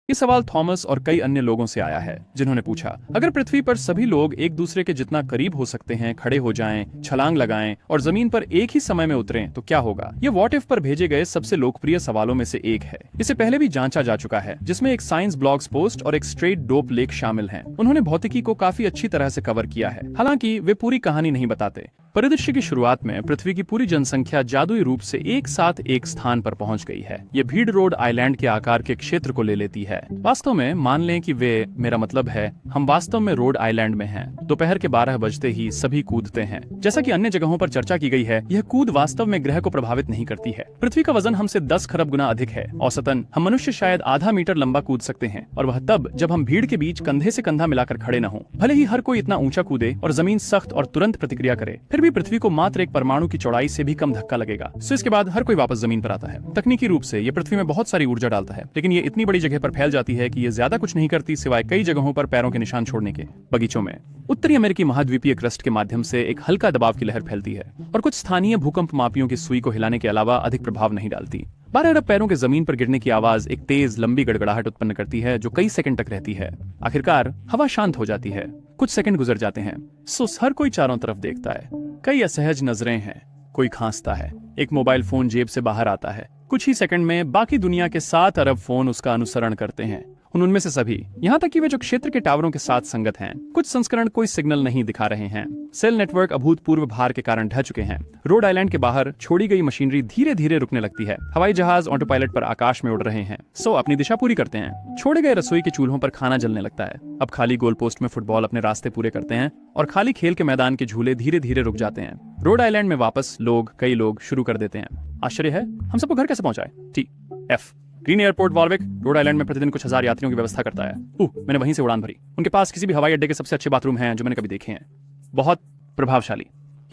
ये सवाल थॉमस और कई अन्य लोगों से आया है, जिन्होंने पूछा, अगर पृथ्वी पर सभी लोग एक दूसरे के जितना करीब हो सकते हैं, खड़े हो जाएं, छलांग लगाएं और जमीन पर एक ही समय में उतरें तो क्या होगा? ये व्हाट इफ पर भेजे गए सबसे लोकप्रिय सवालों में से एक है। इसे पहले भी जांचा जा चुका है, जिसमें एक साइंस ब्लॉग्स पोस्ट और एक स्ट्रेट डोप लेख शामिल हैं। उन्होंने भौतिकी को काफी अच्छी तरह से कवर किया है, हालांकि वे पूरी कहानी नहीं बताते। परिदृश्य की शुरुआत में पृथ्वी की पूरी जनसंख्या जादुई रूप से एक साथ एक स्थान पर पहुंच गई है। ये भीड़ रोड आइलैंड के आकार के क्षेत्र को ले लेती है। वास्तव में मान लें कि मेरा मतलब है, हम वास्तव में रोड आइलैंड में हैं। दोपहर के 12 बजते ही सभी कूदते हैं। जैसा कि अन्य जगहों पर चर्चा की गई है, यह कूद वास्तव में ग्रह को प्रभावित नहीं करती है। पृथ्वी का वजन हमसे 10 खरब गुना अधिक है। औसतन हम मनुष्य शायद आधा मीटर लंबा कूद सकते हैं, और वह तब जब हम भीड़ के बीच कंधे से कंधा मिलाकर खड़े न हो। भले ही हर कोई इतना ऊंचा कूदे और जमीन सख्त और तुरंत प्रतिक्रिया करे, फिर भी पृथ्वी को मात्र एक परमाणु की चौड़ाई से भी कम धक्का लगेगा। सो इसके बाद हर कोई वापस जमीन पर आता है। तकनीकी रूप से ये पृथ्वी में बहुत सारी ऊर्जा डालता है, लेकिन ये इतनी बड़ी जगह पर फैल जाती है कि ये ज्यादा कुछ नहीं करती सिवाय कई जगहों पर पैरों के निशान छोड़ने के। बगीचों में उत्तरी अमेरिकी महाद्वीपीय क्रस्ट के माध्यम से एक हल्का दबाव की लहर फैलती है और कुछ स्थानीय भूकंप मापियों की सुई को हिलाने के अलावा अधिक प्रभाव नहीं डालती। 12 अरब पैरों के जमीन पर गिरने की आवाज एक तेज लंबी गड़गड़ाहट उत्पन्न करती है, जो कई सेकंड तक रहती है। आखिरकार हवा शांत हो जाती है। कुछ सेकंड गुजर जाते हैं। सो हर कोई चारों तरफ देखता है। कई असहज नजरें हैं। कोई खांसता है। एक मोबाइल फोन जेब से बाहर आता है। कुछ ही सेकंड में बाकी दुनिया के 7 अरब फोन उसका अनुसरण करते हैं। उनमें से सभी, यहाँ तक कि वे जो क्षेत्र के टावरों के साथ संगत हैं, कुछ संस्करण कोई सिग्नल नहीं दिखा रहे हैं। सेल नेटवर्क अभूतपूर्व भार के कारण ढह चुके हैं। रोड आइलैंड के बाहर छोड़ी गई मशीनरी धीरे धीरे रुकने लगती है। हवाई जहाज ऑटो पायलट पर आकाश में उड़ रहे हैं। सो अपनी दिशा पूरी करते हैं। छोड़े गए रसोई के चूल्हों पर खाना जलने लगता है। अब खाली गोल पोस्ट में फुटबॉल अपने रास्ते पूरे करते हैं और खाली खेल के मैदान के झूले धीरे धीरे रुक जाते हैं। रोड आइलैंड में वापस कई लोग शुरू कर देते हैं। आश्चर्य है, हम सबको घर कैसे पहुंचाए? TF Green Airport Warwick Rhode Island में प्रतिदिन कुछ हजार यात्रियों की व्यवस्था करता है। मैंने वहीं से उड़ान भरी। उनके पास किसी भी हवाई अड्डे के सबसे अच्छे बाथरूम हैं जो मैंने कभी देखे हैं। बहुत प्रभावशाली।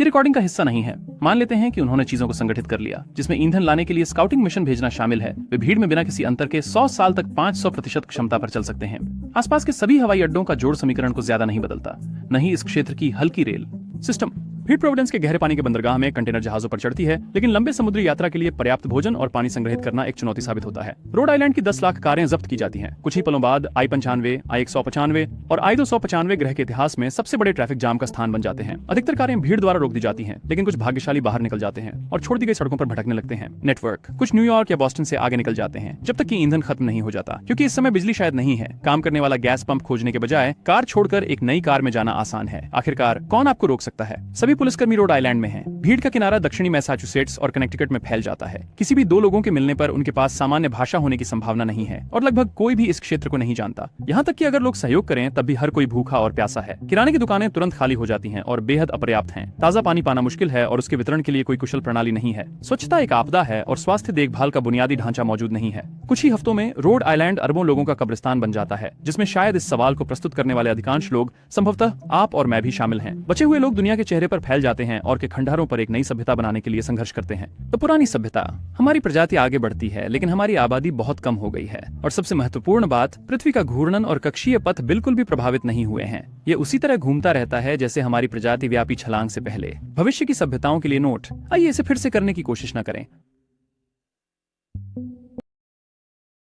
ये रिकॉर्डिंग का हिस्सा नहीं है। मान लेते हैं कि उन्होंने चीजों को संगठित कर लिया, जिसमें ईंधन लाने के लिए स्काउटिंग मिशन भेजना शामिल है। वे भीड़ में बिना किसी अंतर के 100 साल तक 500% क्षमता पर चल सकते हैं। आसपास के सभी हवाई अड्डों का जोड़ समीकरण को ज्यादा नहीं बदलता, न ही इस क्षेत्र की हल्की रेल सिस्टम। भीड़ प्रोविडेंस के गहरे पानी के बंदरगाह में कंटेनर जहाजों पर चढ़ती है, लेकिन लंबे समुद्री यात्रा के लिए पर्याप्त भोजन और पानी संग्रहित करना एक चुनौती साबित होता है। रोड आइलैंड की 10 लाख कारें जब्त की जाती हैं। कुछ ही पलों बाद I-95, I-195 और I-295 ग्रह के इतिहास में सबसे बड़े ट्रैफिक जाम का स्थान बन जाते हैं। अधिकतर कारें भीड़ द्वारा रोक दी जाती हैं, लेकिन कुछ भाग्यशाली बाहर निकल जाते हैं और छोड़ दी गई सड़कों पर भटकने लगते हैं। नेटवर्क कुछ न्यूयॉर्क या बॉस्टन से आगे निकल जाते हैं, जब तक कि ईंधन खत्म नहीं हो जाता, क्योंकि इस समय बिजली शायद नहीं है। काम करने वाला गैस पंप खोजने के बजाय कार छोड़कर एक नई कार में जाना आसान है। आखिरकार कौन आपको रोक सकता है? सभी पुलिसकर्मी रोड आइलैंड में हैं। भीड़ का किनारा दक्षिणी मैसाचुसेट्स और कनेक्टिकट में फैल जाता है। किसी भी 2 लोगों के मिलने पर उनके पास सामान्य भाषा होने की संभावना नहीं है और लगभग कोई भी इस क्षेत्र को नहीं जानता। यहाँ तक कि अगर लोग सहयोग करें तब भी हर कोई भूखा और प्यासा है। किराने की दुकानें तुरंत खाली हो जाती हैं और बेहद अपर्याप्त हैं। ताजा पानी पाना मुश्किल है और उसके वितरण के लिए कोई कुशल प्रणाली नहीं है। स्वच्छता एक आपदा है और स्वास्थ्य देखभाल का बुनियादी ढांचा मौजूद नहीं है। कुछ ही हफ्तों में रोड आइलैंड अरबों लोगों का कब्रिस्तान बन जाता है, जिसमें शायद इस सवाल को प्रस्तुत करने वाले अधिकांश लोग, संभवतः आप और मैं भी शामिल हैं। बचे हुए लोग दुनिया के चेहरे पर फैल जाते हैं और के खंडहरों पर एक नई सभ्यता बनाने के लिए संघर्ष करते हैं। तो पुरानी सभ्यता, हमारी प्रजाति आगे बढ़ती है, लेकिन हमारी आबादी बहुत कम हो गई है। और सबसे महत्वपूर्ण बात, पृथ्वी का घूर्णन और कक्षीय पथ बिल्कुल भी प्रभावित नहीं हुए हैं। ये उसी तरह घूमता रहता है जैसे हमारी प्रजाति व्यापी छलांग से पहले। भविष्य की सभ्यताओं के लिए नोट, आइए इसे फिर से करने की कोशिश न करें।